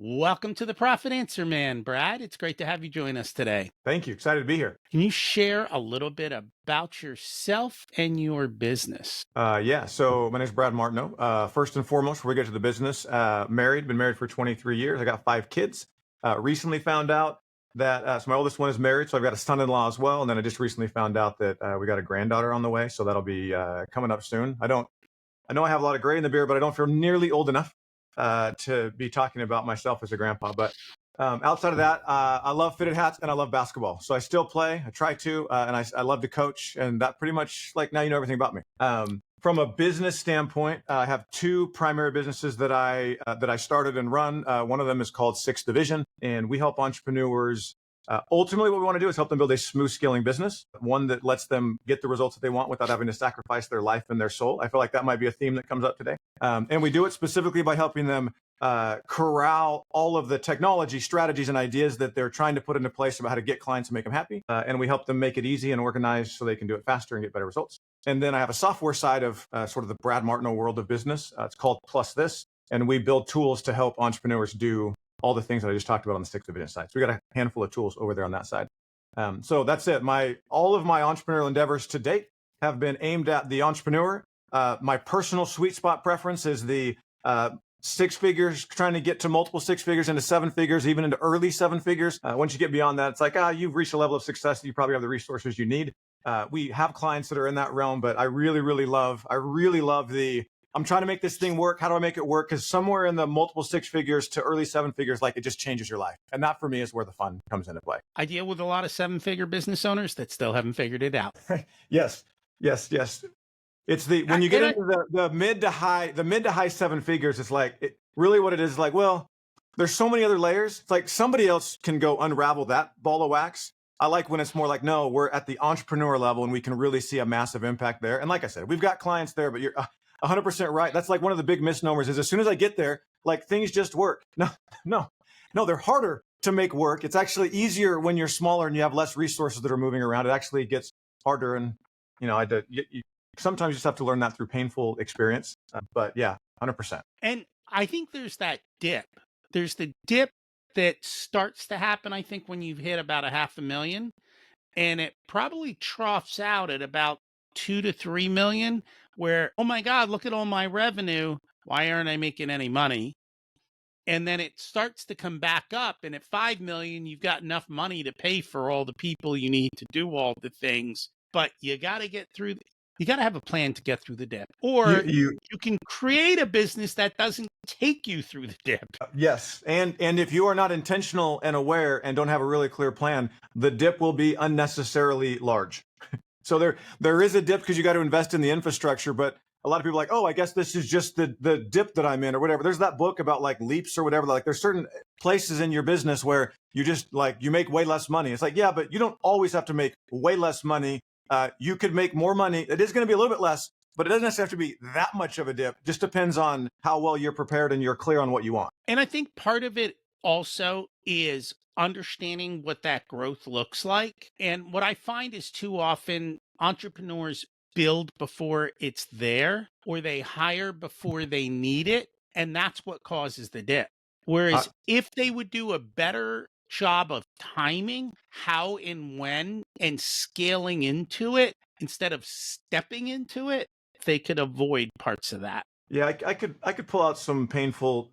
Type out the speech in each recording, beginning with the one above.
Welcome to the Profit Answer Man, Brad. It's great to have you join us today. Thank you. Excited to be here. Can you share a little bit about yourself and your business? Yeah, so my name is Brad Martineau. First and foremost, before we get to the business, been married for 23 years. I got 5 kids. Recently found out that, so my oldest one is married, so I've got a son-in-law as well. And then I just recently found out that we got a granddaughter on the way, so that'll be coming up soon. I know I have a lot of gray in the beard, but I don't feel nearly old enough to be talking about myself as a grandpa. But outside of that, I love fitted hats and I love basketball. So I still play. I try to, and I love to coach. And that pretty much, like, now you know everything about me. From a business standpoint, I have 2 primary businesses that I started and run. One of them is called Sixth Division, and we help entrepreneurs. Ultimately, what we want to do is help them build a smooth scaling business, one that lets them get the results that they want without having to sacrifice their life and their soul. I feel like that might be a theme that comes up today. And we do it specifically by helping them corral all of the technology, strategies, and ideas that they're trying to put into place about how to get clients and make them happy. And we help them make it easy and organized so they can do it faster and get better results. And then I have a software side of sort of the Brad Martineau world of business. It's called Plus This. And we build tools to help entrepreneurs do all the things that I just talked about on the Sixth Division side. So we got a handful of tools over there on that side. So that's it. All of my entrepreneurial endeavors to date have been aimed at the entrepreneur. My personal sweet spot preference is the 6 figures, trying to get to multiple 6 figures into 7 figures, even into early 7 figures. Once you get beyond that, it's like, you've reached a level of success that you probably have the resources you need. We have clients that are in that realm, but I really love I'm trying to make this thing work. How do I make it work? Because somewhere in the multiple 6 figures to early 7 figures, like, it just changes your life. And that for me is where the fun comes into play. I deal with a lot of 7-figure business owners that still haven't figured it out. Yes. It's when you get into the mid to high 7 figures, it's like, really what it is like, well, there's so many other layers. It's like somebody else can go unravel that ball of wax. I like when it's more like, no, we're at the entrepreneur level and we can really see a massive impact there. And like I said, we've got clients there, but you're 100% right. That's like one of the big misnomers is as soon as I get there, like, things just work. No, they're harder to make work. It's actually easier when you're smaller and you have less resources that are moving around. It actually gets harder. And, sometimes you just have to learn that through painful experience. But yeah, 100%. And I think there's that dip. There's the dip that starts to happen, I think, when you've hit about $500,000, and it probably troughs out at about 2 to 3 million, where, oh my God, look at all my revenue. Why aren't I making any money? And then it starts to come back up. And at 5 million, you've got enough money to pay for all the people you need to do all the things. But you got to get through. You got to have a plan to get through the dip. Or you can create a business that doesn't take you through the dip. Yes. And if you are not intentional and aware and don't have a really clear plan, the dip will be unnecessarily large. So there is a dip because you got to invest in the infrastructure, but a lot of people are like, oh, I guess this is just the dip that I'm in or whatever. There's that book about like leaps or whatever. Like, there's certain places in your business where you just like, you make way less money. It's like, yeah, but you don't always have to make way less money. You could make more money. It is going to be a little bit less, but it doesn't necessarily have to be that much of a dip. It just depends on how well you're prepared and you're clear on what you want. And I think part of it also is understanding what that growth looks like. And what I find is too often entrepreneurs build before it's there, or they hire before they need it. And that's what causes the dip. Whereas if they would do a better job of timing how and when and scaling into it instead of stepping into it, they could avoid parts of that. Yeah, I could pull out some painful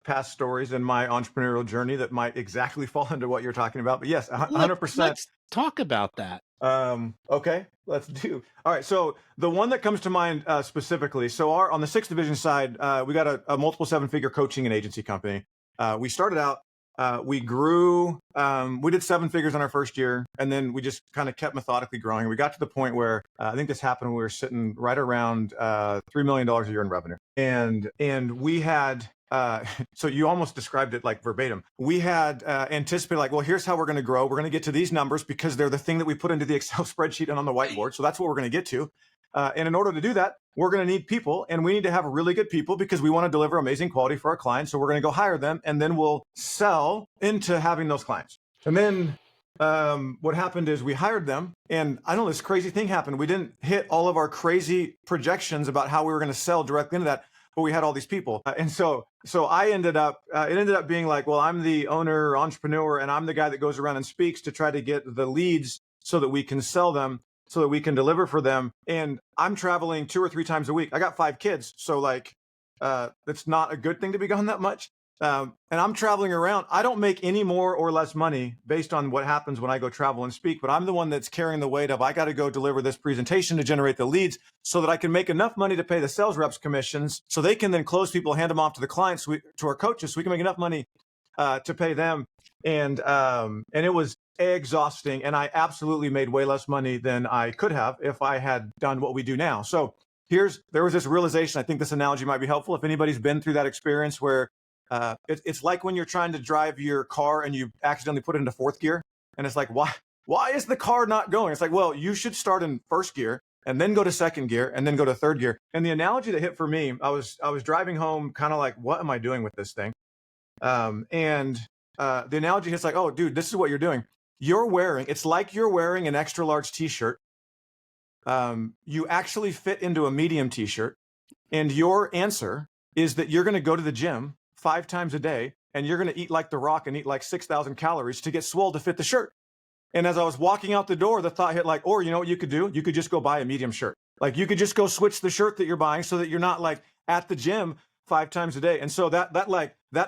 past stories in my entrepreneurial journey that might exactly fall into what you're talking about. But yes, 100%. Let's talk about that. Okay, let's do. All right, so the one that comes to mind specifically, so on the Sixth Division side, we got a multiple 7-figure coaching and agency company. We started out, we grew, we did 7 figures in our first year, and then we just kind of kept methodically growing. We got to the point where I think this happened when we were sitting right around $3 million a year in revenue. And we had, so you almost described it like verbatim. We had anticipated like, well, here's how we're going to grow. We're going to get to these numbers because they're the thing that we put into the Excel spreadsheet and on the whiteboard. So that's what we're going to get to. And in order to do that, we're going to need people, and we need to have really good people because we want to deliver amazing quality for our clients. So we're going to go hire them, and then we'll sell into having those clients. And then what happened is we hired them, and I don't know, this crazy thing happened. We didn't hit all of our crazy projections about how we were going to sell directly into that. but we had all these people. And so I ended up, it ended up being like, well, I'm the owner, entrepreneur, and I'm the guy that goes around and speaks to try to get the leads so that we can sell them, so that we can deliver for them. And I'm traveling 2 or 3 times a week. I got 5 kids. So like, it's not a good thing to be gone that much. And I'm traveling around. I don't make any more or less money based on what happens when I go travel and speak, but I'm the one that's carrying the weight of, I got to go deliver this presentation to generate the leads so that I can make enough money to pay the sales reps commissions so they can then close people, hand them off to the clients, to our coaches, so we can make enough money to pay them. And it was exhausting. And I absolutely made way less money than I could have if I had done what we do now. So there was this realization. I think this analogy might be helpful if anybody's been through that experience where it's like when you're trying to drive your car and you accidentally put it into 4th gear, and it's like, why is the car not going? It's like, well, you should start in 1st gear and then go to 2nd gear and then go to 3rd gear. And the analogy that hit for me, I was driving home, kind of like, what am I doing with this thing? The analogy hits like, oh, dude, this is what you're doing. It's like you're wearing an extra large t-shirt. You actually fit into a medium t-shirt, and your answer is that you're going to go to the gym 5 times a day, and you're going to eat like The Rock and eat like 6,000 calories to get swole to fit the shirt. And as I was walking out the door, the thought hit like, or you know what you could do? You could just go buy a medium shirt. Like you could just go switch the shirt that you're buying so that you're not like at the gym 5 times a day. And so that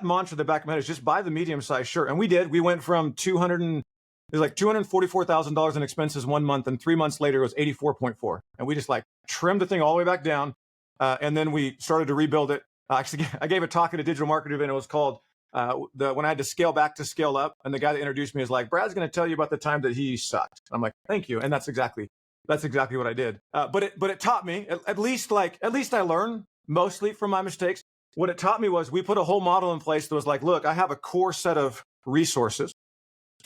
mantra in the back of my head is just buy the medium size shirt. And we did. We went from $244,000 in expenses 1 month, and 3 months later it was 84.4. And we just like trimmed the thing all the way back down. And then we started to rebuild it. Actually, I gave a talk at a digital marketing event. It was called when I had to scale back to scale up. And the guy that introduced me is like, Brad's going to tell you about the time that he sucked. I'm like, thank you. And that's exactly what I did. But it taught me, at least I learned mostly from my mistakes. What it taught me was we put a whole model in place that was like, look, I have a core set of resources,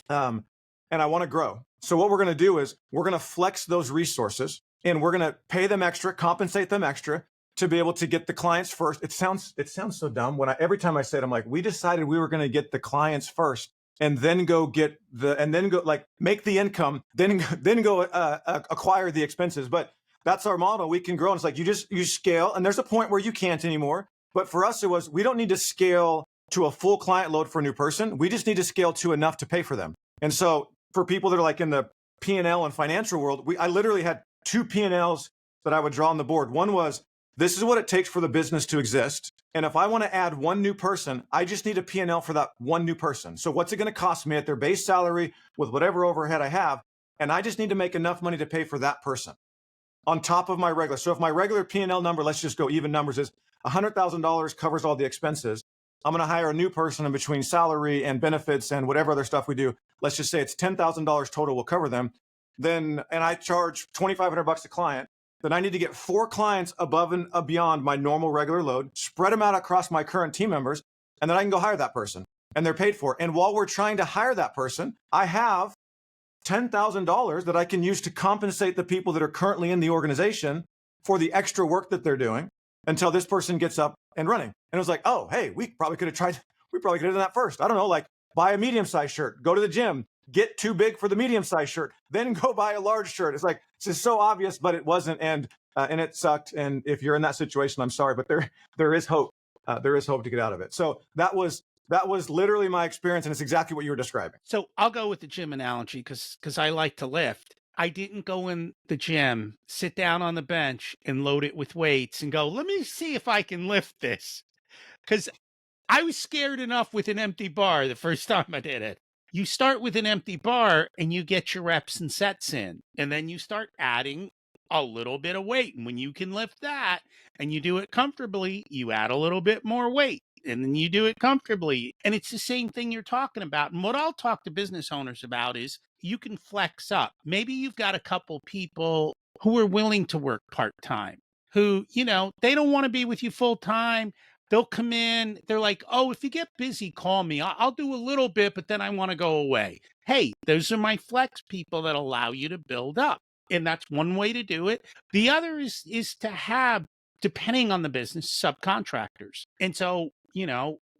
and I want to grow. So what we're going to do is we're going to flex those resources, and we're going to pay them extra, compensate them extra, to be able to get the clients first. It sounds so dumb when every time I say it, I'm like, we decided we were going to get the clients first and then go make the income, then go acquire the expenses. But that's our model. We can grow. And it's like, you scale, and there's a point where you can't anymore. But for us, we don't need to scale to a full client load for a new person. We just need to scale to enough to pay for them. And so for people that are like in the P&L and financial world, I literally had 2 P&Ls that I would draw on the board. One was, this is what it takes for the business to exist. And if I want to add 1 new person, I just need a P&L for that 1 new person. So what's it going to cost me at their base salary with whatever overhead I have? And I just need to make enough money to pay for that person on top of my regular. So if my regular P&L number, let's just go even numbers, is $100,000 covers all the expenses, I'm going to hire a new person in between salary and benefits and whatever other stuff we do. Let's just say it's $10,000 total will cover them. And I charge $2,500 a client. Then I need to get 4 clients above and beyond my normal regular load, spread them out across my current team members, and then I can go hire that person, and they're paid for. And while we're trying to hire that person, I have $10,000 that I can use to compensate the people that are currently in the organization for the extra work that they're doing until this person gets up and running. And it was like, oh, hey, we probably could have done that first. I don't know, like buy a medium-sized shirt, go to the gym, get too big for the medium-sized shirt, then go buy a large shirt. It's like, it's just so obvious, but it wasn't. And it sucked. And if you're in that situation, I'm sorry, but there is hope. There is hope to get out of it. So that was literally my experience. And it's exactly what you were describing. So I'll go with the gym analogy because I like to lift. I didn't go in the gym, sit down on the bench and load it with weights and go, let me see if I can lift this. Because I was scared enough with an empty bar the first time I did it. You start with an empty bar and you get your reps and sets in, and then you start adding a little bit of weight. And when you can lift that and you do it comfortably, you add a little bit more weight and then you do it comfortably. And it's the same thing you're talking about. And what I'll talk to business owners about is you can flex up. Maybe you've got a couple people who are willing to work part-time, who, they don't want to be with you full-time. They'll come in, they're like, oh, if you get busy, call me. I'll do a little bit, but then I want to go away. Hey, those are my flex people that allow you to build up. And that's one way to do it. The other is to have, depending on the business, subcontractors. And so,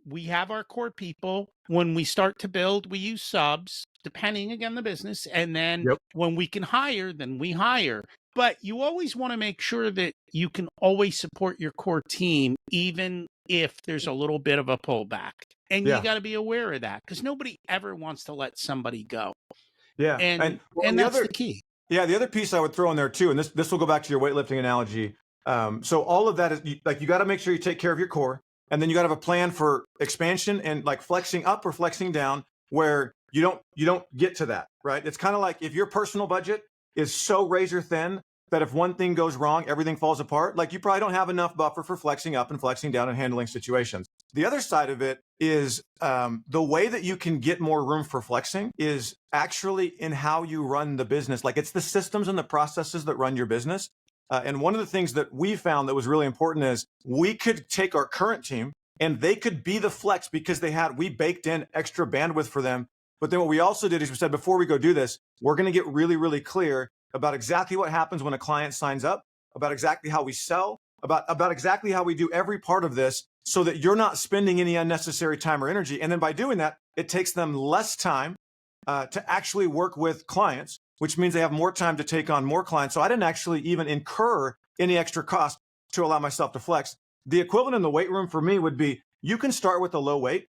we have our core people. When we start to build, we use subs, depending again the business. And then when we can hire, then we hire. But you always want to make sure that you can always support your core team, even if there's a little bit of a pullback. And you Yeah. got to be aware of that because nobody ever wants to let somebody go. Yeah. And Well, and the that's other the key. Yeah, the other piece I would throw in there too, and this will go back to your weightlifting analogy. So all of that is like you got to make sure you take care of your core, and then you got to have a plan for expansion and like flexing up or flexing down, where you don't get to that, right? It's kind of like if your personal budget is so razor thin that if one thing goes wrong, everything falls apart. Like you probably don't have enough buffer for flexing up and flexing down and handling situations. The other side of it is the way that you can get more room for flexing is actually in how you run the business. Like it's the systems and the processes that run your business. And one of the things that we found that was really important is we could take our current team and they could be the flex because we baked in extra bandwidth for them. But then what we also did is we said, before we go do this, we're going to get really, really clear about exactly what happens when a client signs up, about exactly how we sell, about exactly how we do every part of this so that you're not spending any unnecessary time or energy. And then by doing that, it takes them less time to actually work with clients, which means they have more time to take on more clients. So I didn't actually even incur any extra cost to allow myself to flex. The equivalent in the weight room for me would be you can start with a low weight.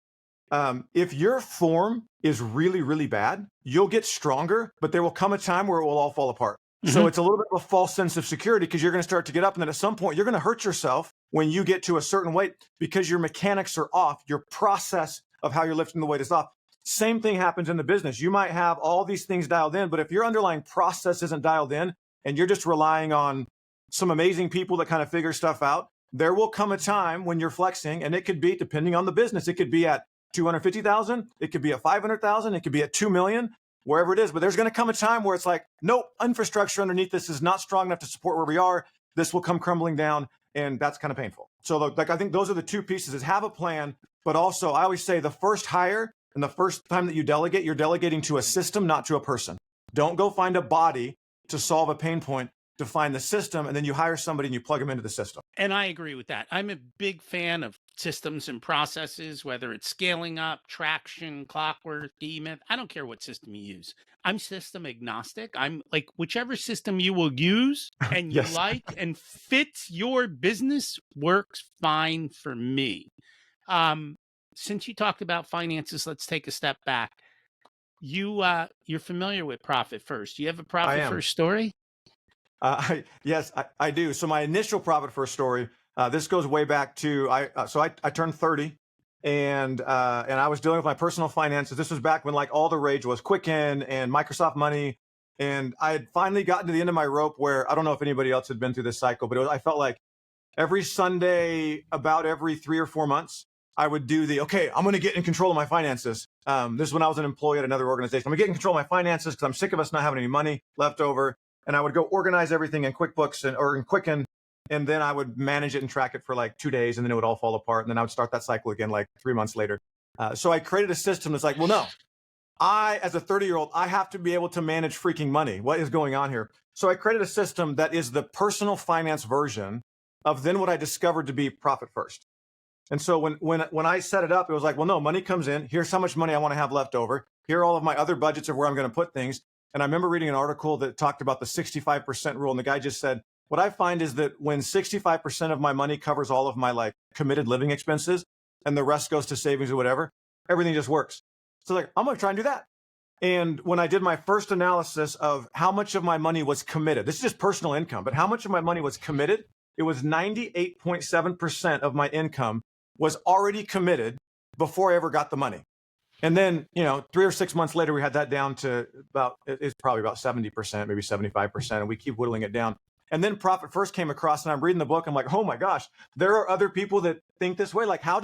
If your form is really, really bad, you'll get stronger, but there will come a time where it will all fall apart. So it's a little bit of a false sense of security because you're going to start to get up and then at some point you're going to hurt yourself when you get to a certain weight because your mechanics are off. Your process of how you're lifting the weight is off. Same thing happens in the business. You might have all these things dialed in, but if your underlying process isn't dialed in and you're just relying on some amazing people that kind of figure stuff out, there will come a time when you're flexing, and it could be, depending on the business, it could be at 250,000, it could be at 500,000, it could be at 2 million, wherever it is. But there's going to come a time where it's like, nope, infrastructure underneath this is not strong enough to support where we are. This will come crumbling down, and that's kind of painful. So like, I think those are the two pieces: is have a plan, but also I always say the first hire and the first time that you delegate, you're delegating to a system, not to a person. Don't go find a body to solve a pain point. Define the system, and then you hire somebody and you plug them into the system. And I agree with that. I'm a big fan of systems and processes, whether it's scaling up, traction, clockwork, E-Myth. I don't care what system you use. I'm system agnostic. I'm like, whichever system you will use and you Yes. like and fits your business works fine for me. Since you talked about finances, let's take a step back. You're familiar with Profit First. Do you have a Profit First story? Yes, I do. So my initial Profit First story, this goes way back to, I turned 30 and I was dealing with my personal finances. This was back when like all the rage was Quicken and Microsoft Money. And I had finally gotten to the end of my rope where, I don't know if anybody else had been through this cycle, but I felt like every Sunday, about every 3 or 4 months, I would do okay, I'm going to get in control of my finances. This is when I was an employee at another organization. I'm going to get in control of my finances because I'm sick of us not having any money left over. And I would go organize everything in QuickBooks or in Quicken, and then I would manage it and track it for like 2 days, and then it would all fall apart. And then I would start that cycle again like 3 months later. So I created a system that's like, well, no, as a 30-year-old, I have to be able to manage freaking money. What is going on here? So I created a system that is the personal finance version of then what I discovered to be Profit First. And so when I set it up, it was like, well, no, money comes in. Here's how much money I want to have left over. Here are all of my other budgets of where I'm going to put things. And I remember reading an article that talked about the 65% rule. And the guy just said, what I find is that when 65% of my money covers all of my like committed living expenses and the rest goes to savings or whatever, everything just works. So like, I'm going to try and do that. And when I did my first analysis of how much of my money was committed, this is just personal income, but how much of my money was committed, it was 98.7% of my income was already committed before I ever got the money. And then, 3 or 6 months later, we had that down to it's probably about 70%, maybe 75%. And we keep whittling it down. And then Profit First came across and I'm reading the book. I'm like, oh my gosh, there are other people that think this way. Like how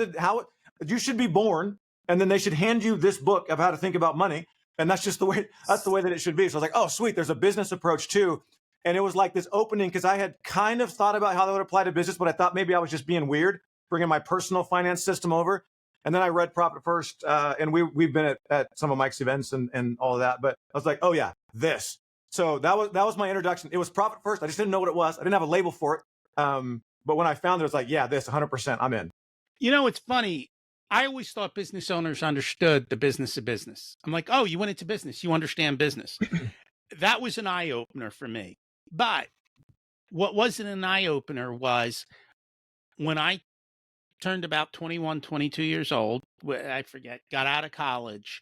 you should be born and then they should hand you this book of how to think about money. And that's just the way that it should be. So I was like, oh, sweet. There's a business approach too. And it was like this opening because I had kind of thought about how that would apply to business, but I thought maybe I was just being weird, bringing my personal finance system over. And then I read Profit First, and we've been at some of Mike's events and all of that. But I was like, oh yeah, this. So that was my introduction. It was Profit First. I just didn't know what it was. I didn't have a label for it. But when I found it, it was like, yeah, this 100%, I'm in. It's funny. I always thought business owners understood the business of business. I'm like, oh, you went into business. You understand business. That was an eye opener for me. But what wasn't an eye opener was when I turned about 21, 22 years old, I forget, got out of college,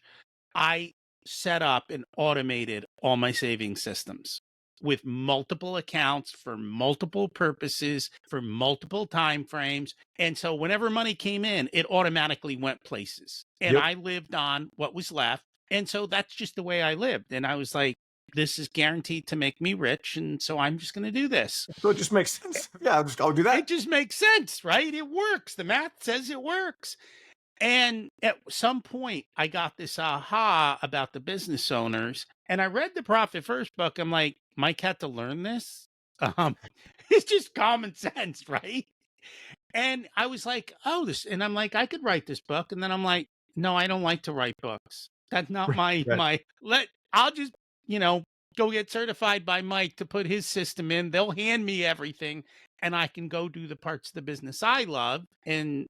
I set up and automated all my saving systems with multiple accounts for multiple purposes, for multiple time frames. And so whenever money came in, it automatically went places. And Yep. I lived on what was left. And so that's just the way I lived. And I was like, this is guaranteed to make me rich. And so I'm just going to do this. So it just makes sense. Yeah, I'll do It that. just makes sense, right? It works. The math says it works. And at some point, I got this aha about the business owners, and I read the Profit First book. I'm like, Mike had to learn this. Um, it's just common sense, right? And I was like, oh, this, and I'm like, I could write this book. And then I'm like, no, I don't like to write books. That's not Right. I'll just, you know, go get certified by Mike to put his system in. They'll hand me everything and I can go do the parts of the business I love. And,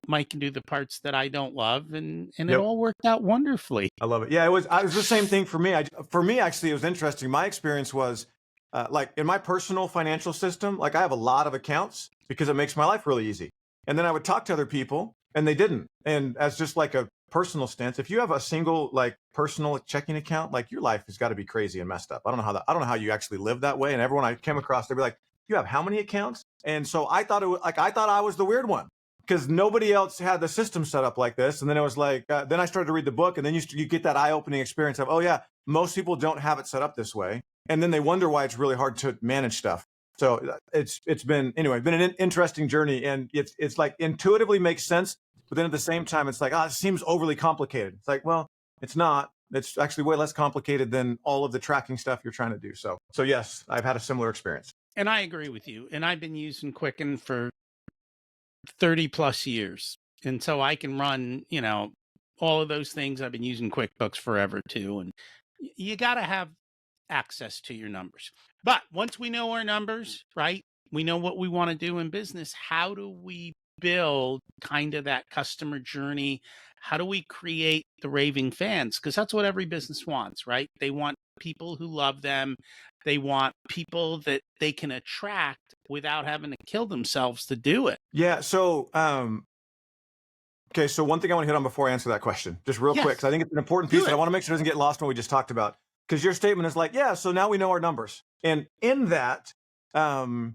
Mike can do the parts that I don't love. And it Yep. all worked out wonderfully. I love it. Yeah, it was the same thing for me. For me, actually, it was interesting. My experience was like in my personal financial system, like I have a lot of accounts because it makes my life really easy. And then I would talk to other people and they didn't. And as just like a personal stance, if you have a single like personal checking account, like your life has got to be crazy and messed up. I don't know I don't know how you actually live that way. And everyone I came across, they'd be like, you have how many accounts? And so I thought I thought I was the weird one because nobody else had the system set up like this. And then it was like, then I started to read the book, and then you get that eye-opening experience of, oh yeah, most people don't have it set up this way, and then they wonder why it's really hard to manage stuff. So it's been an interesting journey, and it's like intuitively makes sense, but then at the same time, it's like, it seems overly complicated. It's like, well, it's not. It's actually way less complicated than all of the tracking stuff you're trying to do. So yes, I've had a similar experience. And I agree with you. And I've been using Quicken for 30 plus years. And so I can run, all of those things. I've been using QuickBooks forever too. And you got to have access to your numbers. But once we know our numbers, right, we know what we want to do in business. How do we build kind of that customer journey? How do we create the raving fans? Because that's what every business wants, right? They want people who love them. They want people that they can attract without having to kill themselves to do it. Yeah. So, okay. So one thing I want to hit on before I answer that question, just real quick, because I think it's an important piece, and I want to make sure it doesn't get lost in what we just talked about. Because your statement is like, yeah, so now we know our numbers, and in that, the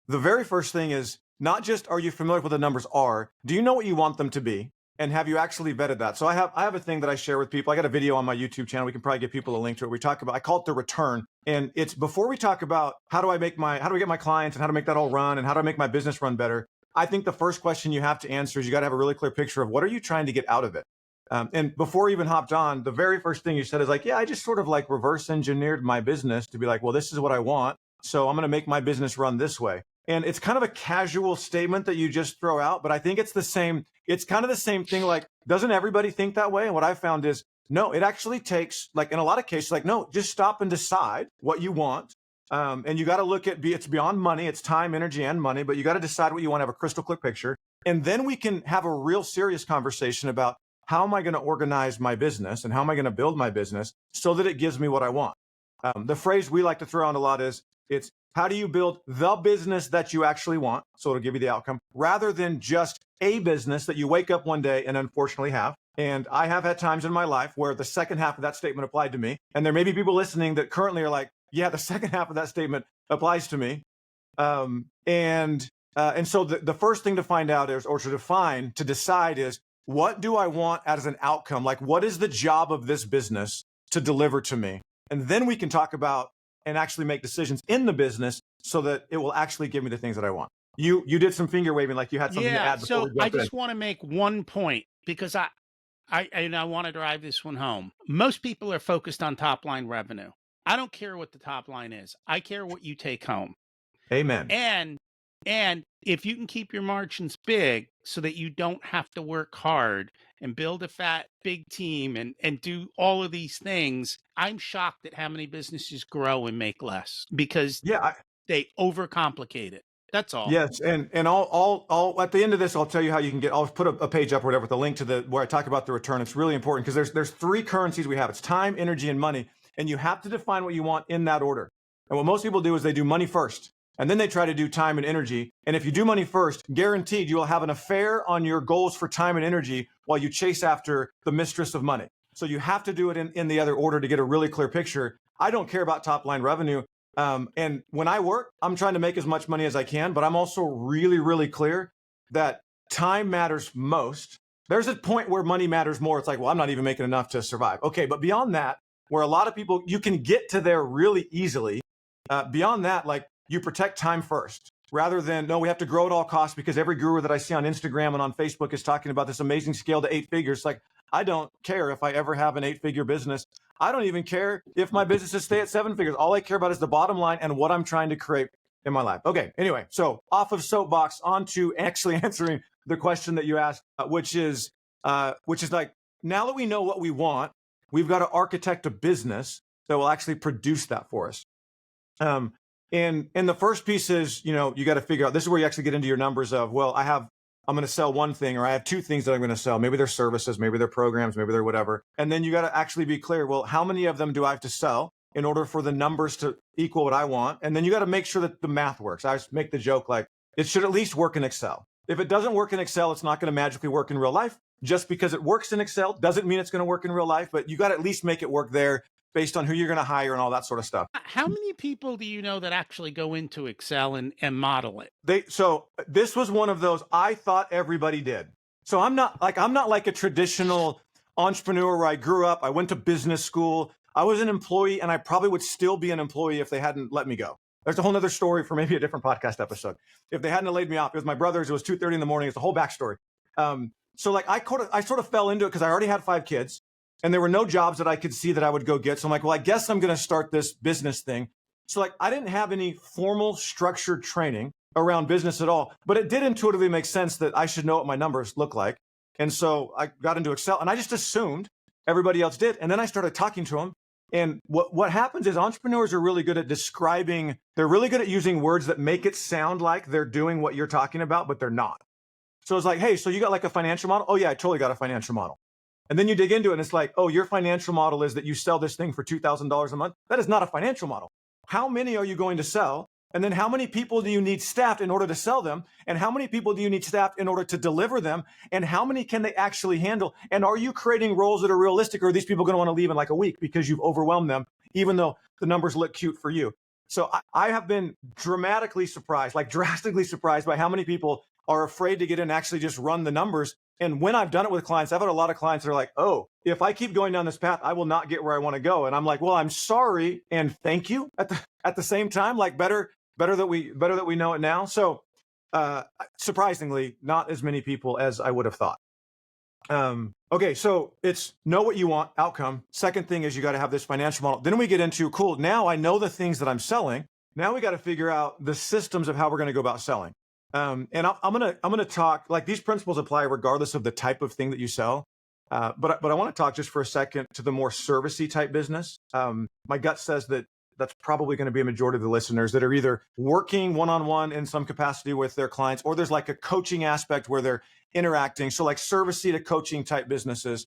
very first thing is not just are you familiar with what the numbers are, do you know what you want them to be, and have you actually vetted that? So I have a thing that I share with people. I got a video on my YouTube channel. We can probably give people a link to it. We talk about, I call it the return. And it's before we talk about how do we get my clients and how to make that all run and how do I make my business run better. I think the first question you have to answer is you got to have a really clear picture of what are you trying to get out of it. And before we even hopped on, the very first thing you said is like, yeah, I just sort of like reverse engineered my business to be like, well, this is what I want. So I'm going to make my business run this way. And it's kind of a casual statement that you just throw out, but I think it's the same. It's kind of the same thing. Like, doesn't everybody think that way? And what I found is, no, it actually takes, like in a lot of cases, like, no, just stop and decide what you want. And you got to look at, it's beyond money. It's time, energy, and money, but you got to decide what you want to have a crystal clear picture. And then we can have a real serious conversation about how am I going to organize my business and how am I going to build my business so that it gives me what I want. The phrase we like to throw around a lot is, it's how do you build the business that you actually want? So it'll give you the outcome rather than just a business that you wake up one day and unfortunately have. And I have had times in my life where the second half of that statement applied to me. And there may be people listening that currently are like, yeah, the second half of that statement applies to me. And so the first thing to find out is, or to decide is, what do I want as an outcome? Like, what is the job of this business to deliver to me? And then we can talk about and actually make decisions in the business so that it will actually give me the things that I want. You did some finger waving like you had something to add before we jump I in. just want to make one point because I want to drive this one home. Most people are focused on top line revenue. I don't care what the top line is. I care what you take home. Amen. And if you can keep your margins big so that you don't have to work hard and build a big team and do all of these things, I'm shocked at how many businesses grow and make less because they overcomplicate it. That's all. Yes, and I'll at the end of this, I'll tell you how you can I'll put a page up or whatever with a link to where I talk about the return. It's really important because there's three currencies we have. It's time, energy, and money, and you have to define what you want in that order. And what most people do is they do money first. And then they try to do time and energy. And if you do money first, guaranteed you will have an affair on your goals for time and energy while you chase after the mistress of money. So you have to do it in the other order to get a really clear picture. I don't care about top line revenue. And when I work, I'm trying to make as much money as I can, but I'm also really, really clear that time matters most. There's a point where money matters more. It's like, well, I'm not even making enough to survive. Okay, but beyond that, where a lot of people, you can get to there really easily. Beyond that, like you protect time first rather than, no, we have to grow at all costs because every guru that I see on Instagram and on Facebook is talking about this amazing scale to 8 figures. Like, I don't care if I ever have an 8-figure business. I don't even care if my businesses stay at 7 figures. All I care about is the bottom line and what I'm trying to create in my life. Okay, anyway, so off of soapbox onto actually answering the question that you asked, which is like, now that we know what we want, we've got to architect a business that will actually produce that for us. And the first piece is, you got to figure out, this is where you actually get into your numbers of, well, I'm going to sell one thing, or I have 2 things that I'm going to sell. Maybe they're services, maybe they're programs, maybe they're whatever. And then you got to actually be clear, well, how many of them do I have to sell in order for the numbers to equal what I want? And then you got to make sure that the math works. I just make the joke, like, it should at least work in Excel. If it doesn't work in Excel, it's not going to magically work in real life. Just because it works in Excel doesn't mean it's going to work in real life, but you got to at least make it work there based on who you're going to hire and all that sort of stuff. How many people do you know that actually go into Excel and model it? So this was one of those, I thought everybody did. So I'm not like a traditional entrepreneur where I grew up, I went to business school, I was an employee, and I probably would still be an employee if they hadn't let me go. There's a whole nother story for maybe a different podcast episode. If they hadn't laid me off, it was my brothers, it was 2:30 in the morning, it's the whole backstory. So like I sort of fell into it because I already had 5 kids and there were no jobs that I could see that I would go get. So I'm like, well, I guess I'm going to start this business thing. So like, I didn't have any formal structured training around business at all, but it did intuitively make sense that I should know what my numbers look like. And so I got into Excel and I just assumed everybody else did. And then I started talking to them. And what happens is entrepreneurs are really good at describing, they're really good at using words that make it sound like they're doing what you're talking about, but they're not. So it's like, hey, so you got like a financial model? Oh yeah, I totally got a financial model. And then you dig into it and it's like, oh, your financial model is that you sell this thing for $2,000 a month. That is not a financial model. How many are you going to sell? And then how many people do you need staffed in order to sell them? And how many people do you need staffed in order to deliver them? And how many can they actually handle? And are you creating roles that are realistic, or are these people going to want to leave in like a week because you've overwhelmed them, even though the numbers look cute for you? So I have been drastically surprised by how many people are afraid to get in and actually just run the numbers. And when I've done it with clients, I've had a lot of clients that are like, oh, if I keep going down this path, I will not get where I want to go. And I'm like, well, I'm sorry and thank you at the same time. Like better that we know it now. So surprisingly, not as many people as I would have thought. Okay, so it's know what you want, outcome. Second thing is you got to have this financial model. Then we get into, cool, now I know the things that I'm selling. Now we got to figure out the systems of how we're going to go about selling. And I'm gonna talk, like, these principles apply regardless of the type of thing that you sell. But I want to talk just for a second to the more servicey type business. My gut says that that's probably going to be a majority of the listeners that are either working one-on-one in some capacity with their clients, or there's like a coaching aspect where they're interacting. So like servicey to coaching type businesses.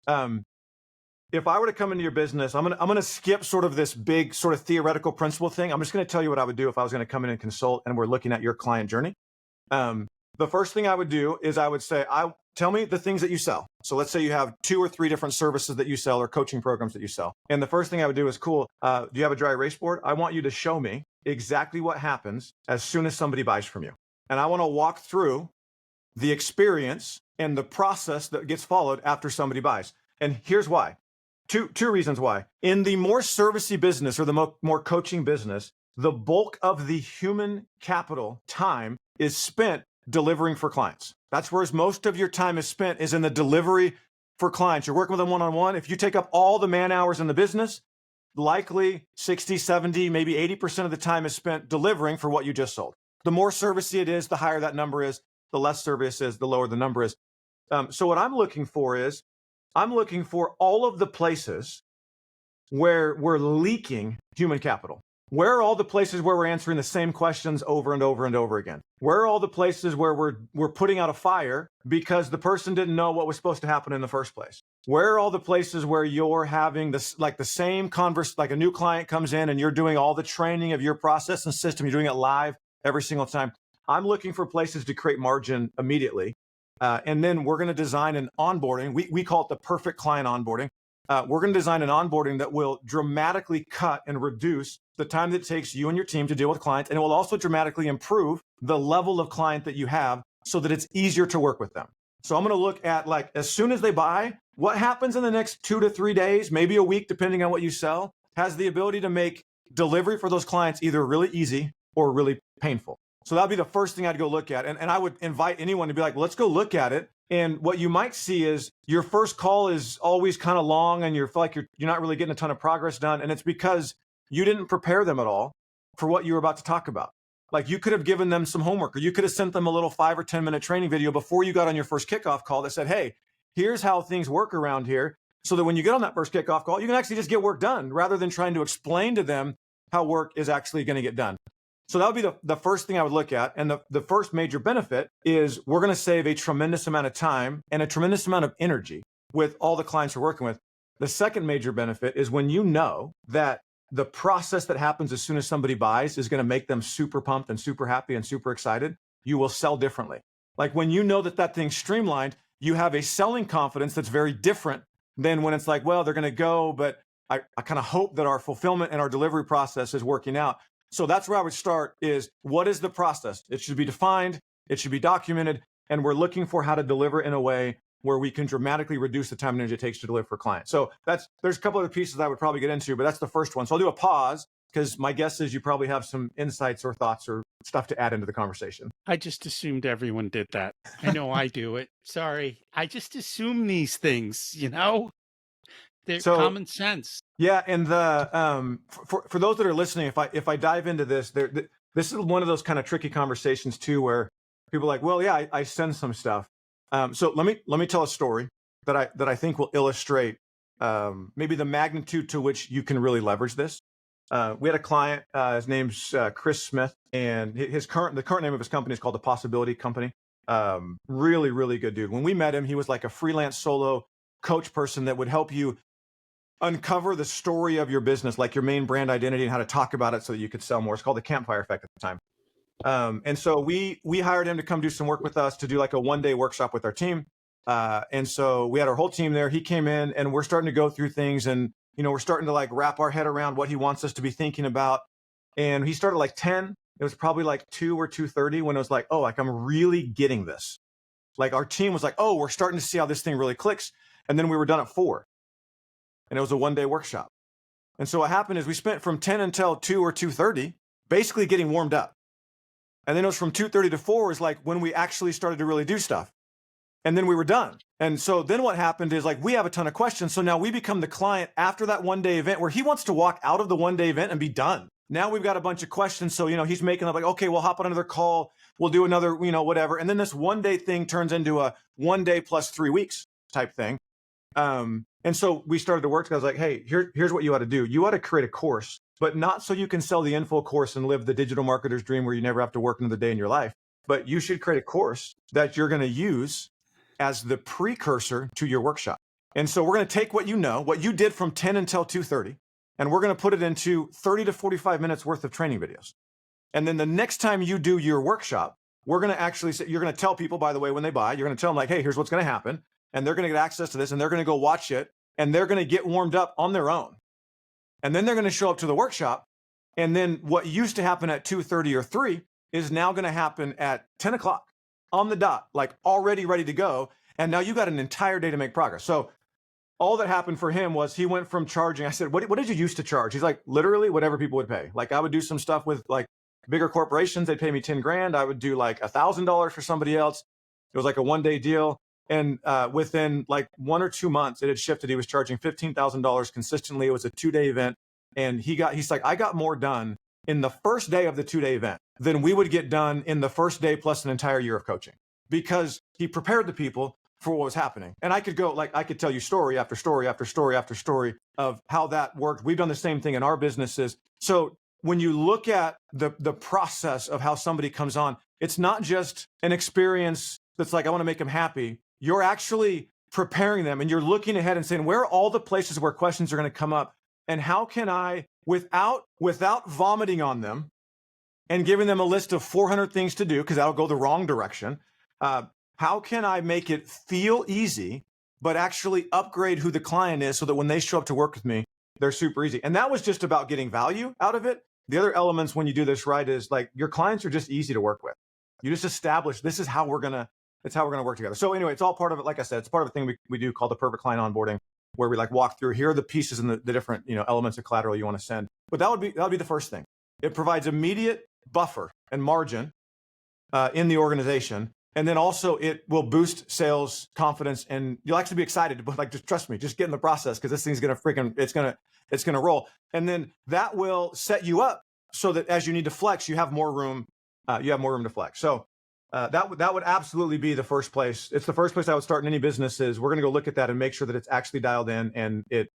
If I were to come into your business, I'm gonna skip sort of this big sort of theoretical principle thing. I'm just going to tell you what I would do if I was going to come in and consult and we're looking at your client journey. The first thing I would do is I would say, tell me the things that you sell. So let's say you have 2 or 3 different services that you sell or coaching programs that you sell. And the first thing I would do is, cool, do you have a dry erase board? I want you to show me exactly what happens as soon as somebody buys from you. And I want to walk through the experience and the process that gets followed after somebody buys. And here's why. Two reasons why. In the more servicey business or the more coaching business, the bulk of the human capital time is spent delivering for clients. That's where most of your time is spent, is in the delivery for clients. You're working with them one-on-one. If you take up all the man hours in the business, likely 60, 70, maybe 80% of the time is spent delivering for what you just sold. The more servicey it is, the higher that number is. The less service is, the lower the number is. So what I'm looking for is, I'm looking for all of the places where we're leaking human capital. Where are all the places where we're answering the same questions over and over and over again? Where are all the places where we're putting out a fire because the person didn't know what was supposed to happen in the first place? Where are all the places where you're having this, like the same converse, like a new client comes in and you're doing all the training of your process and system, you're doing it live every single time. I'm looking for places to create margin immediately. And then we're going to design an onboarding. We call it the perfect client onboarding. We're going to design an onboarding that will dramatically cut and reduce the time that it takes you and your team to deal with clients. And it will also dramatically improve the level of client that you have so that it's easier to work with them. So I'm going to look at, like, as soon as they buy, what happens in the next 2 to 3 days, maybe a week, depending on what you sell, has the ability to make delivery for those clients either really easy or really painful. So that'd be the first thing I'd go look at. And I would invite anyone to be like, well, let's go look at it. And what you might see is your first call is always kind of long and you feel like you're not really getting a ton of progress done. And it's because you didn't prepare them at all for what you were about to talk about. Like, you could have given them some homework, or you could have sent them a little 5 or 10 minute training video before you got on your first kickoff call that said, hey, here's how things work around here. So that when you get on that first kickoff call, you can actually just get work done rather than trying to explain to them how work is actually going to get done. So that would be the first thing I would look at. And the first major benefit is we're going to save a tremendous amount of time and a tremendous amount of energy with all the clients we're working with. The second major benefit is when you know that the process that happens as soon as somebody buys is going to make them super pumped and super happy and super excited, you will sell differently. Like, when you know that thing's streamlined, you have a selling confidence that's very different than when it's like, well, they're going to go, but I kind of hope that our fulfillment and our delivery process is working out. So that's where I would start is, what is the process? It should be defined, it should be documented, and we're looking for how to deliver in a way where we can dramatically reduce the time and energy it takes to deliver for clients. So there's a couple other pieces I would probably get into, but that's the first one. So I'll do a pause because my guess is you probably have some insights or thoughts or stuff to add into the conversation. I just assumed everyone did that. I know I do it. Sorry. I just assume these things, They're common sense. Yeah, and the for those that are listening, if I dive into this, this is one of those kind of tricky conversations too, where people are like, well, yeah, I send some stuff. So let me tell a story that I think will illustrate maybe the magnitude to which you can really leverage this. We had a client, his name's Chris Smith, and the current name of his company is called The Possibility Company. Really, really good dude. When we met him, he was like a freelance solo coach person that would help you uncover the story of your business, like your main brand identity and how to talk about it so that you could sell more. It's called the Campfire Effect at the time. And so we hired him to come do some work with us, to do like a 1-day workshop with our team. And so we had our whole team there. He came in and we're starting to go through things, and we're starting to like wrap our head around what he wants us to be thinking about. And he started like 10. It was probably like 2 or 2:30 when it was like, oh, like I'm really getting this. Like, our team was like, oh, we're starting to see how this thing really clicks. And then we were done at 4. And it was a 1-day workshop. And so what happened is we spent from 10 until 2 or 2:30 basically getting warmed up. And then it was from 2:30 to 4 is like when we actually started to really do stuff. And then we were done. And so then what happened is, like, we have a ton of questions. So now we become the client after that 1-day event where he wants to walk out of the 1-day event and be done. Now we've got a bunch of questions. So, he's making up like, okay, we'll hop on another call. We'll do another, whatever. And then this 1-day thing turns into a 1 day plus 3 weeks type thing. And so we started to work. I was like, hey, here's what you ought to do. You ought to create a course, but not so you can sell the info course and live the digital marketer's dream where you never have to work another day in your life. But you should create a course that you're going to use as the precursor to your workshop. And so we're going to take what you did from 10 until 2:30, and we're going to put it into 30 to 45 minutes worth of training videos. And then the next time you do your workshop, we're going to actually say, you're going to tell people, by the way, when they buy, you're going to tell them like, hey, here's what's going to happen. And they're going to get access to this, and they're going to go watch it, and they're going to get warmed up on their own. And then they're going to show up to the workshop. And then what used to happen at 2:30 or 3 is now going to happen at 10 o'clock on the dot, like already ready to go. And now you got an entire day to make progress. So all that happened for him was he went from charging. I said, what did you used to charge? He's like, literally whatever people would pay. Like, I would do some stuff with like bigger corporations. They'd pay me 10 grand. I would do like $1,000 for somebody else. It was like a 1-day deal. And within like 1 or 2 months, it had shifted. He was charging $15,000 consistently. It was a 2-day event. And he's like, I got more done in the first day of the 2-day event than we would get done in the first day plus an entire year of coaching, because he prepared the people for what was happening. And I could tell you story after story after story after story of how that worked. We've done the same thing in our businesses. So when you look at the process of how somebody comes on, it's not just an experience that's like, I want to make them happy. You're actually preparing them and you're looking ahead and saying, where are all the places where questions are going to come up? And how can I, without vomiting on them and giving them a list of 400 things to do, because that'll go the wrong direction, how can I make it feel easy, but actually upgrade who the client is so that when they show up to work with me, they're super easy? And that was just about getting value out of it. The other elements when you do this right is like your clients are just easy to work with. You just establish this is how we're gonna work together. So anyway, it's all part of it. Like I said, it's part of a thing we do called the perfect client onboarding, where we like walk through here are the pieces and the different elements of collateral you want to send. But that would be the first thing. It provides immediate buffer and margin in the organization. And then also it will boost sales confidence, and you'll actually be excited, but like, just trust me, just get in the process, because this thing's going to it's going to roll. And then that will set you up so that as you need to flex, you have more room to flex. So that would absolutely be the first place. It's the first place I would start in any business. Is we're going to go look at that and make sure that it's actually dialed in and it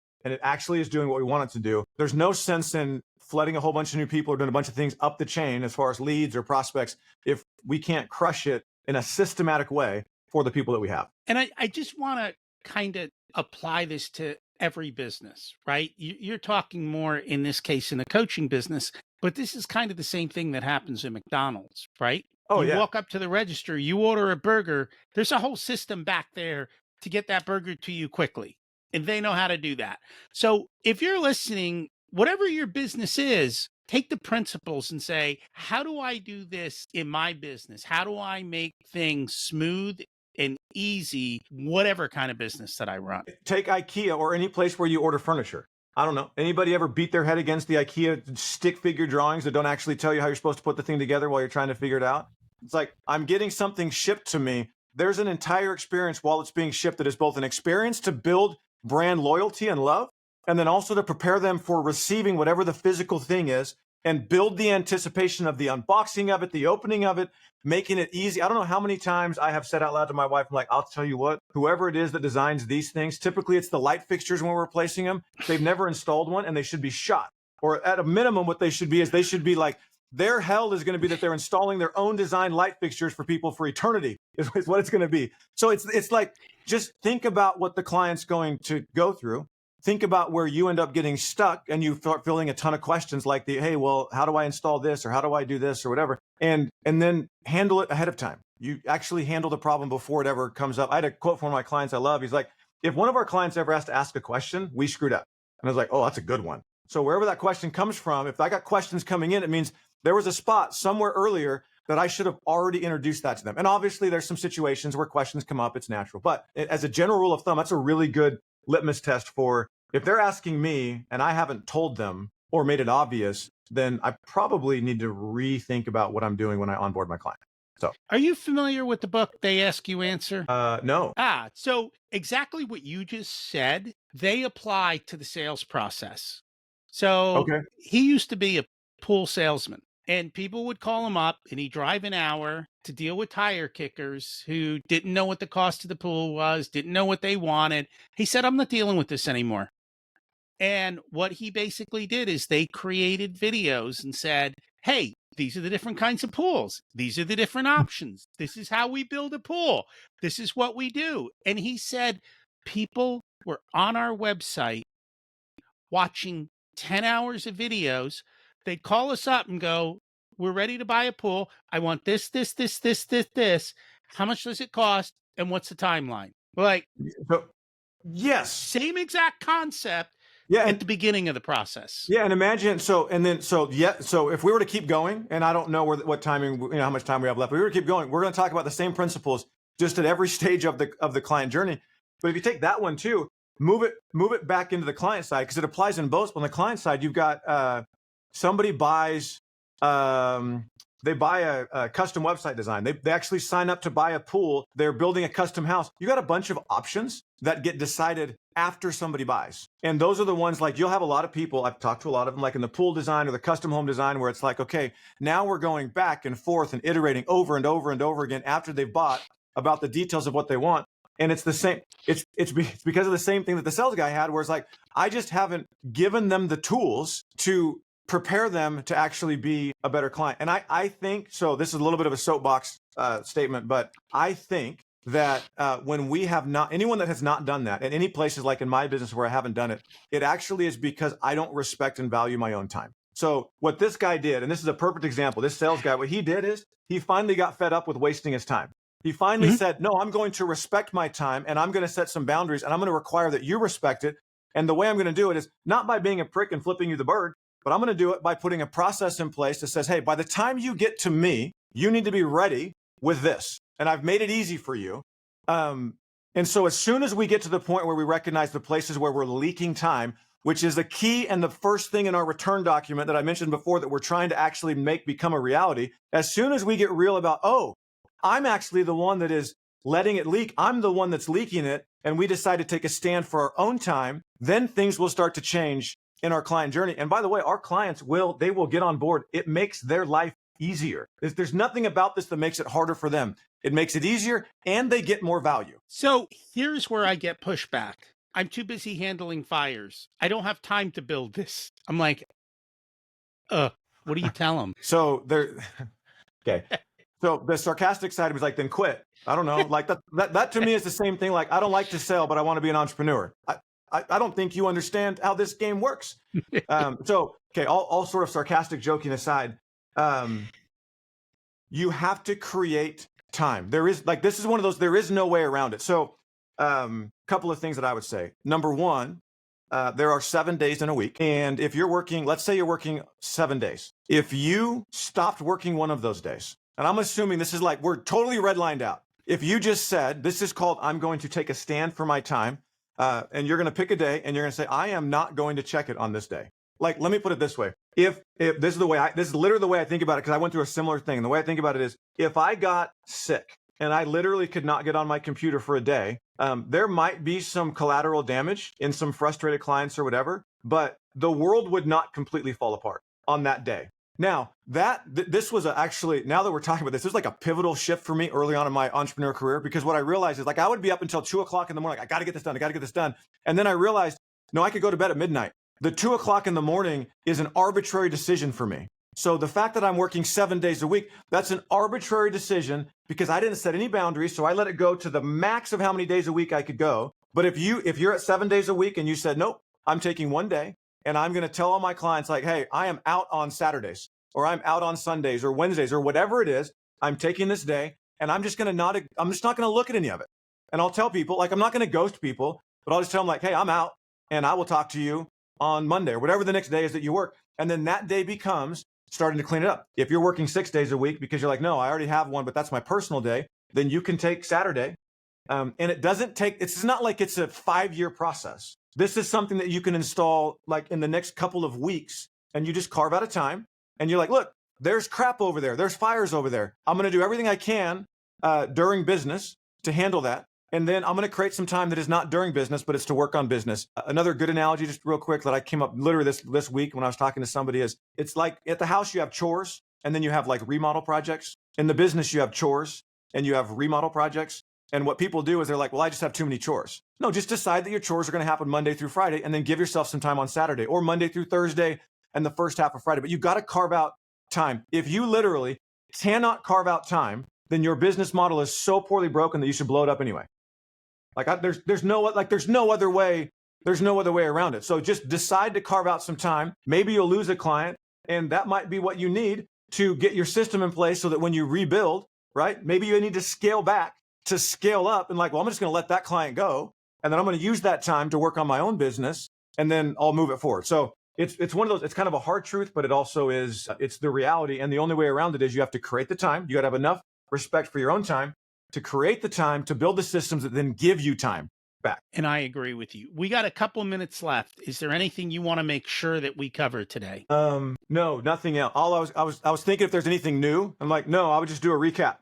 actually is doing what we want it to do. There's no sense in flooding a whole bunch of new people or doing a bunch of things up the chain as far as leads or prospects if we can't crush it in a systematic way for the people that we have. And I just want to kind of apply this to every business, right? You're talking more in this case in the coaching business, but this is kind of the same thing that happens in McDonald's, right? Oh, you yeah. walk up to the register, you order a burger, there's a whole system back there to get that burger to you quickly. And they know how to do that. So if you're listening, whatever your business is, take the principles and say, how do I do this in my business? How do I make things smooth and easy, whatever kind of business that I run? Take IKEA or any place where you order furniture. I don't know. Anybody ever beat their head against the IKEA stick figure drawings that don't actually tell you how you're supposed to put the thing together while you're trying to figure it out? It's like, I'm getting something shipped to me. There's an entire experience while it's being shipped that is both an experience to build brand loyalty and love, and then also to prepare them for receiving whatever the physical thing is and build the anticipation of the unboxing of it, the opening of it, making it easy. I don't know how many times I have said out loud to my wife, I'm like, I'll tell you what, whoever it is that designs these things, typically it's the light fixtures when we're replacing them. They've never installed one and they should be shot. Or at a minimum, what they should be is they should be like, their hell is going to be that they're installing their own design light fixtures for people for eternity is what it's going to be. So it's like, just think about what the client's going to go through. Think about where you end up getting stuck and you start filling a ton of questions like hey, well, how do I install this? Or how do I do this or whatever? And then handle it ahead of time. You actually handle the problem before it ever comes up. I had a quote from one of my clients I love. He's like, if one of our clients ever has to ask a question, we screwed up. And I was like, oh, that's a good one. So wherever that question comes from, if I got questions coming in, it means there was a spot somewhere earlier that I should have already introduced that to them. And obviously there's some situations where questions come up. It's natural. But as a general rule of thumb, that's a really good litmus test for if they're asking me and I haven't told them or made it obvious, then I probably need to rethink about what I'm doing when I onboard my client. So, are you familiar with the book They Ask You Answer? No. So exactly what you just said, they apply to the sales process. So Okay. he used to be a pool salesman, and people would call him up and he'd drive an hour to deal with tire kickers who didn't know what the cost of the pool was, didn't know what they wanted. He said, I'm not dealing with this anymore. And what he basically did is they created videos and said, hey, these are the different kinds of pools. These are the different options. This is how we build a pool. This is what we do. And he said, people were on our website watching 10 hours of videos. They'd call us up and go, we're ready to buy a pool. I want this. How much does it cost? And what's the timeline? We're like, yes, same exact concept. Yeah, at the beginning of the process. Yeah, and imagine so if we were to keep going, and I don't know what timing, how much time we have left, but we were to keep going, we're going to talk about the same principles just at every stage of the client journey. But if you take that one too, move it back into the client side, because it applies in both. On the client side, you've got somebody buys they buy a custom website design. They actually sign up to buy a pool. They're building a custom house. You got a bunch of options that get decided after somebody buys. And those are the ones, like, you'll have a lot of people, I've talked to a lot of them, like in the pool design or the custom home design, where it's like, okay, now we're going back and forth and iterating over and over and over again after they've bought about the details of what they want. And it's the same, it's because of the same thing that the sales guy had, where it's like, I just haven't given them the tools to prepare them to actually be a better client. And I think, so this is a little bit of a soapbox statement, but I think that when we have not, anyone that has not done that, and any places like in my business where I haven't done it, it actually is because I don't respect and value my own time. So what this guy did, and this is a perfect example, this sales guy, what he did is he finally got fed up with wasting his time. He finally Mhm. said, no, I'm going to respect my time and I'm going to set some boundaries and I'm going to require that you respect it. And the way I'm going to do it is not by being a prick and flipping you the bird, but I'm going to do it by putting a process in place that says, hey, by the time you get to me, you need to be ready with this. And I've made it easy for you. And so as soon as we get to the point where we recognize the places where we're leaking time, which is the key and the first thing in our return document that I mentioned before that we're trying to actually make become a reality, as soon as we get real about, oh, I'm actually the one that is letting it leak, I'm the one that's leaking it, and we decide to take a stand for our own time, then things will start to change in our client journey. And by the way, our clients will get on board. It makes their life easier. There's nothing about this that makes it harder for them. It makes it easier and they get more value. So here's where I get pushback. I'm too busy handling fires. I don't have time to build this. I'm like, what do you tell them? So there, okay. So the sarcastic side was like, then quit. I don't know. Like that to me is the same thing. Like, I don't like to sell, but I want to be an entrepreneur. I don't think you understand how this game works. So, okay, all sort of sarcastic joking aside, you have to create time. There is like, this is one of those, there is no way around it. So couple of things that I would say. Number one, there are 7 days in a week. And if you're working, let's say you're working 7 days. If you stopped working one of those days, and I'm assuming this is like, we're totally redlined out. If you just said, this is called, I'm going to take a stand for my time, and you're going to pick a day and you're going to say, I am not going to check it on this day. Like, let me put it this way. If this is the way this is literally the way I think about it, because I went through a similar thing. And the way I think about it is, if I got sick and I literally could not get on my computer for a day, there might be some collateral damage in some frustrated clients or whatever, but the world would not completely fall apart on that day. Now, this was actually, now that we're talking about this is like a pivotal shift for me early on in my entrepreneur career, because what I realized is like I would be up until 2 o'clock in the morning. Like, I got to get this done. I got to get this done. And then I realized, no, I could go to bed at midnight. The 2 o'clock in the morning is an arbitrary decision for me. So the fact that I'm working 7 days a week, that's an arbitrary decision because I didn't set any boundaries. So I let it go to the max of how many days a week I could go. But if you're at 7 days a week and you said, nope, I'm taking 1 day and I'm going to tell all my clients like, hey, I am out on Saturdays or I'm out on Sundays or Wednesdays or whatever it is, I'm taking this day and I'm just not going to look at any of it. And I'll tell people, like, I'm not going to ghost people, but I'll just tell them like, hey, I'm out and I will talk to you on Monday or whatever the next day is that you work. And then that day becomes starting to clean it up. If you're working 6 days a week because you're like, no, I already have one, but that's my personal day, then you can take Saturday. And it doesn't take, it's not like it's a 5-year process. This is something that you can install like in the next couple of weeks and you just carve out a time and you're like, look, there's crap over there. There's fires over there. I'm going to do everything I can during business to handle that. And then I'm going to create some time that is not during business, but it's to work on business. Another good analogy, just real quick, that I came up literally this week when I was talking to somebody is, it's like at the house, you have chores and then you have like remodel projects. In the business, you have chores and you have remodel projects. And what people do is they're like, well, I just have too many chores. No, just decide that your chores are going to happen Monday through Friday and then give yourself some time on Saturday or Monday through Thursday and the first half of Friday. But you've got to carve out time. If you literally cannot carve out time, then your business model is so poorly broken that you should blow it up anyway. Like there's no other way around it. So just decide to carve out some time. Maybe you'll lose a client and that might be what you need to get your system in place so that when you rebuild, right? Maybe you need to scale back to scale up and like, well, I'm just going to let that client go. And then I'm going to use that time to work on my own business and then I'll move it forward. So it's one of those, it's kind of a hard truth, but it also is, it's the reality. And the only way around it is you have to create the time. You got to have enough respect for your own time to create the time to build the systems that then give you time back. And I agree with you. We got a couple minutes left. Is there anything you want to make sure that we cover today? No, nothing else. All I was thinking if there's anything new. I'm like, no, I would just do a recap,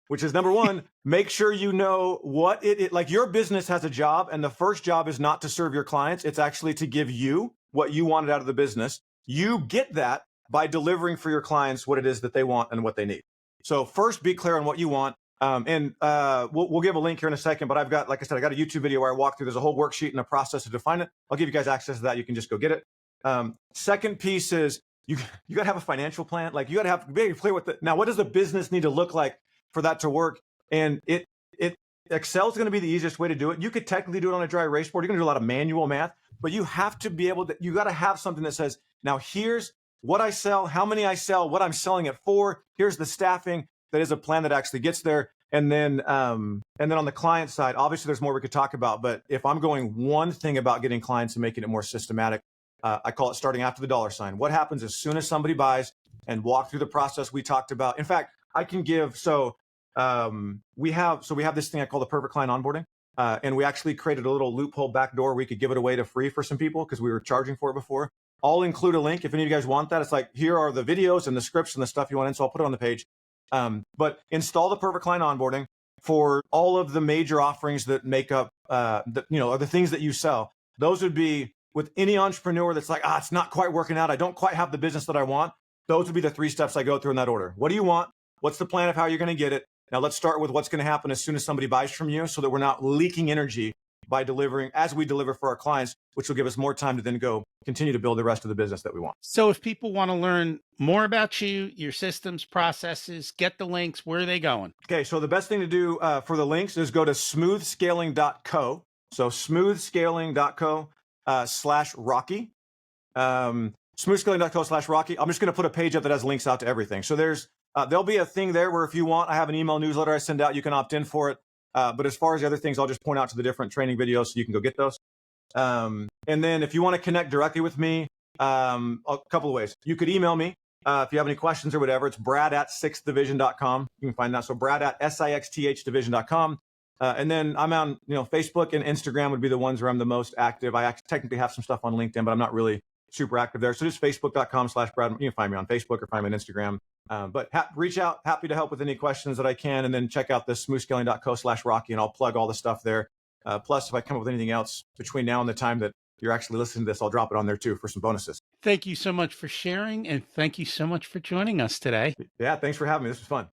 which is number one, make sure you know what it like your business has a job and the first job is not to serve your clients. It's actually to give you what you wanted out of the business. You get that by delivering for your clients what it is that they want and what they need. So first be clear on what you want. We'll give a link here in a second, but I've got, like I said, I got a YouTube video where I walk through, there's a whole worksheet and a process to define it. I'll give you guys access to that. You can just go get it. Second piece is you got to have a financial plan. Like you got to have, be clear with now, what does the business need to look like for that to work? And Excel is going to be the easiest way to do it. You could technically do it on a dry erase board. You're going to do a lot of manual math, but you have to be able to, you got to have something that says, now here's what I sell, how many I sell, what I'm selling it for. Here's the staffing. That is a plan that actually gets there. And then on the client side, obviously there's more we could talk about, but if I'm going one thing about getting clients and making it more systematic, I call it starting after the dollar sign. What happens as soon as somebody buys and walk through the process we talked about? In fact, I can give, we have this thing I call the perfect client onboarding. And we actually created a little loophole backdoor. We could give it away to free for some people because we were charging for it before. I'll include a link if any of you guys want that. It's like, here are the videos and the scripts and the stuff you want in. So I'll put it on the page. But install the perfect client onboarding for all of the major offerings that make up, are the things that you sell. Those would be with any entrepreneur that's like, it's not quite working out. I don't quite have the business that I want. Those would be the 3 steps I go through in that order. What do you want? What's the plan of how you're going to get it? Now let's start with what's going to happen as soon as somebody buys from you so that we're not leaking energy by delivering as we deliver for our clients, which will give us more time to then go continue to build the rest of the business that we want. So if people want to learn more about you, your systems, processes, get the links, where are they going? Okay, so the best thing to do for the links is go to smoothscaling.co. So smoothscaling.co /Rocky. Smoothscaling.co/Rocky. I'm just going to put a page up that has links out to everything. So there'll be a thing there where if you want, I have an email newsletter I send out. You can opt in for it. But as far as the other things, I'll just point out to the different training videos so you can go get those. And then if you want to connect directly with me, a couple of ways. You could email me if you have any questions or whatever. It's brad@sixthdivision.com. You can find that. So brad@sixthdivision.com. And then I'm on Facebook and Instagram would be the ones where I'm the most active. I technically have some stuff on LinkedIn, but I'm not really super active there. So just facebook.com/Brad. You can find me on Facebook or find me on Instagram. But reach out. Happy to help with any questions that I can. And then check out this smoothscaling.co/Rocky, and I'll plug all the stuff there. Plus, if I come up with anything else between now and the time that you're actually listening to this, I'll drop it on there too for some bonuses. Thank you so much for sharing, and thank you so much for joining us today. Yeah, thanks for having me. This was fun.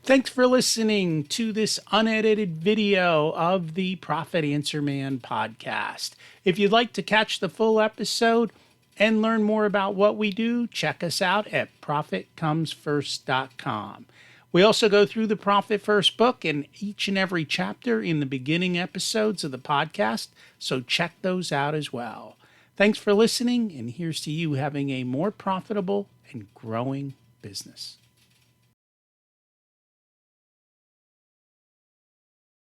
Thanks for listening to this unedited video of the Profit Answer Man podcast. If you'd like to catch the full episode and learn more about what we do, check us out at profitcomesfirst.com. We also go through the Profit First book in each and every chapter in the beginning episodes of the podcast, so check those out as well. Thanks for listening, and here's to you having a more profitable and growing business.